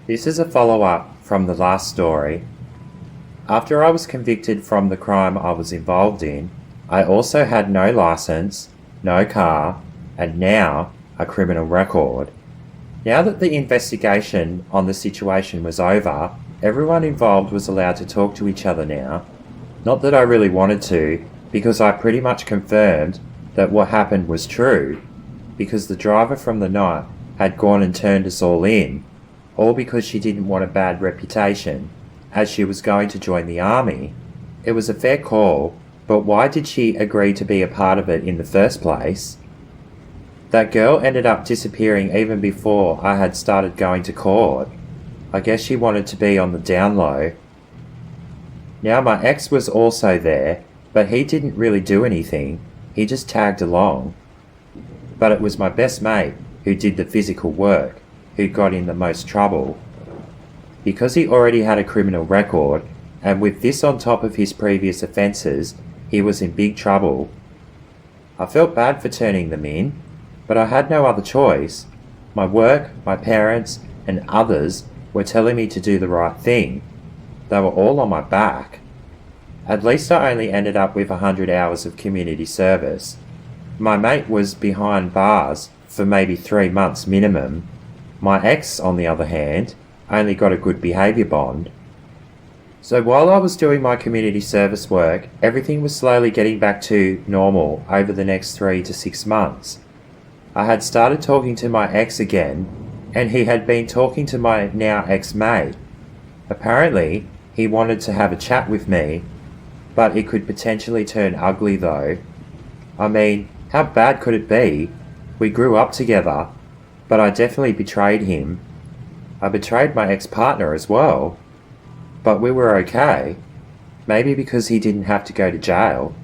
This is a follow-up from the last story. After I was convicted from the crime I was involved in, I also had no license, no car, and now a criminal record. Now that the investigation on the situation was over, everyone involved was allowed to talk to each other now. Not that I really wanted to, because I pretty much confirmed that what happened was true, because the driver from the night had gone and turned us all in, all because she didn't want a bad reputation, as she was going to join the army. It was a fair call, but why did she agree to be a part of it in the first place? That girl ended up disappearing even before I had started going to court. I guess she wanted to be on the down low. Now my ex was also there, but he didn't really do anything, he just tagged along. But it was my best mate who did the physical work, who got in the most trouble. Because he already had a criminal record, and with this on top of his previous offences, he was in big trouble. I felt bad for turning them in, but I had no other choice. My work, my parents, and others were telling me to do the right thing. They were all on my back. At least I only ended up with 100 hours of community service. My mate was behind bars for maybe 3 months minimum. My ex, on the other hand, only got a good behaviour bond. So while I was doing my community service work, everything was slowly getting back to normal over the next 3 to 6 months. I had started talking to my ex again, and he had been talking to my now ex-mate. Apparently, he wanted to have a chat with me, but it could potentially turn ugly though. I mean, how bad could it be? We grew up together, but I definitely betrayed him. I betrayed my ex-partner as well. But we were okay. Maybe because he didn't have to go to jail.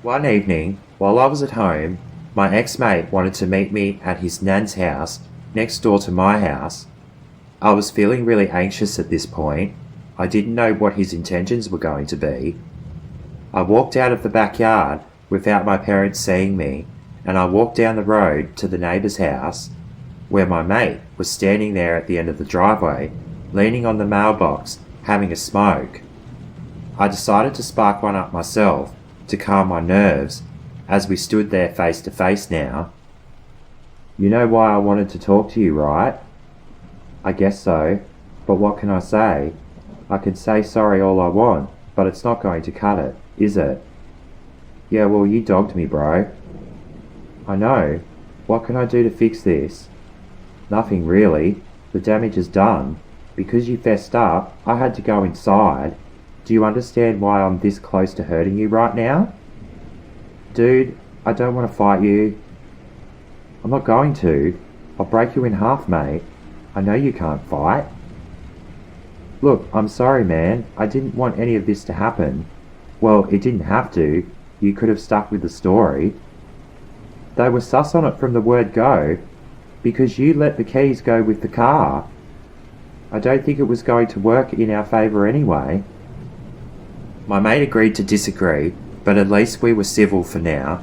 One evening, while I was at home, my ex-mate wanted to meet me at his nan's house, next door to my house. I was feeling really anxious at this point. I didn't know what his intentions were going to be. I walked out of the backyard without my parents seeing me, and I walked down the road to the neighbour's house, where my mate was standing there at the end of the driveway, leaning on the mailbox, having a smoke. I decided to spark one up myself to calm my nerves, as we stood there face to face now. You know why I wanted to talk to you, right? I guess so, but what can I say? I can say sorry all I want, but it's not going to cut it, is it? Yeah, well, you dogged me, bro. I know. What can I do to fix this? Nothing really. The damage is done. Because you fessed up, I had to go inside. Do you understand why I'm this close to hurting you right now? Dude, I don't want to fight you. I'm not going to. I'll break you in half, mate. I know you can't fight. Look, I'm sorry, man. I didn't want any of this to happen. Well, it didn't have to. You could have stuck with the story. They were sus on it from the word go, because you let the keys go with the car. I don't think it was going to work in our favour anyway. My mate agreed to disagree, but at least we were civil for now.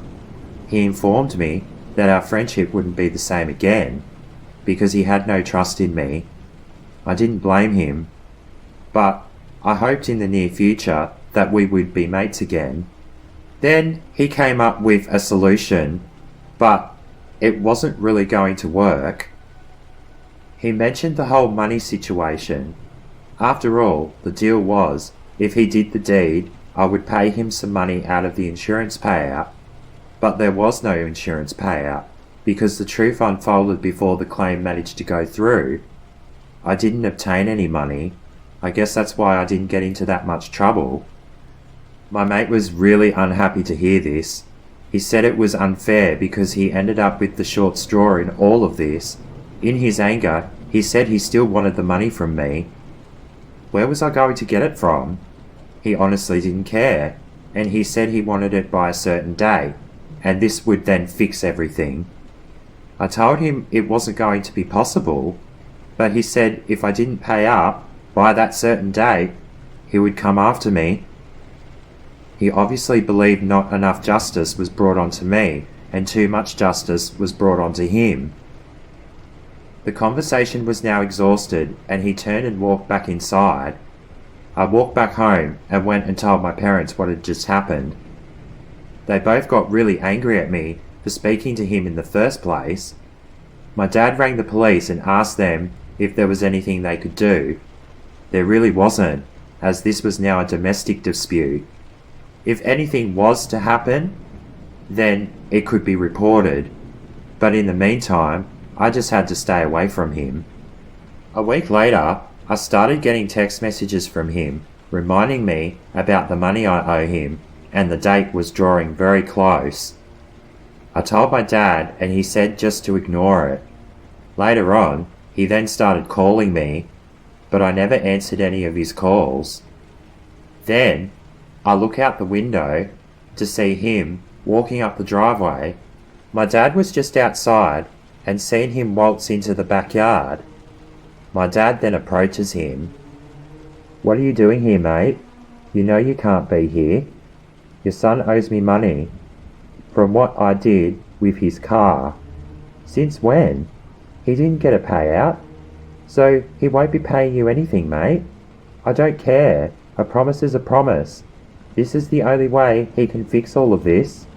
He informed me that our friendship wouldn't be the same again, because he had no trust in me. I didn't blame him, but I hoped in the near future that we would be mates again. Then he came up with a solution, but it wasn't really going to work. He mentioned the whole money situation. After all, the deal was, if he did the deed, I would pay him some money out of the insurance payout. But there was no insurance payout, because the truth unfolded before the claim managed to go through. I didn't obtain any money. I guess that's why I didn't get into that much trouble. My mate was really unhappy to hear this. He said it was unfair because he ended up with the short straw in all of this. In his anger, he said he still wanted the money from me. Where was I going to get it from? He honestly didn't care, and he said he wanted it by a certain date, and this would then fix everything. I told him it wasn't going to be possible, but he said if I didn't pay up by that certain date, he would come after me. He obviously believed not enough justice was brought onto me, and too much justice was brought onto him. The conversation was now exhausted, and he turned and walked back inside. I walked back home and went and told my parents what had just happened. They both got really angry at me for speaking to him in the first place. My dad rang the police and asked them if there was anything they could do. There really wasn't, as this was now a domestic dispute. If anything was to happen, then it could be reported, but in the meantime, I just had to stay away from him. A week later, I started getting text messages from him reminding me about the money I owe him, and the date was drawing very close. I told my dad, and he said just to ignore it. Later on, he then started calling me, but I never answered any of his calls. Then, I look out the window to see him walking up the driveway. My dad was just outside and seen him waltz into the backyard. My dad then approaches him. "What are you doing here, mate? You know you can't be here. Your son owes me money from what I did with his car." "Since when?" "He didn't get a payout, so he won't be paying you anything, mate." "I don't care. A promise is a promise. This is the only way he can fix all of this."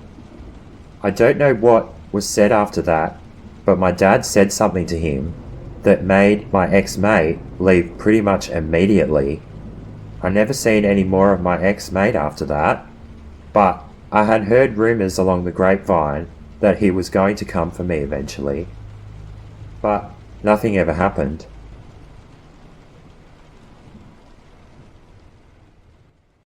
I don't know what was said after that, but my dad said something to him that made my ex-mate leave pretty much immediately. I never seen any more of my ex-mate after that, but I had heard rumours along the grapevine that he was going to come for me eventually. But nothing ever happened.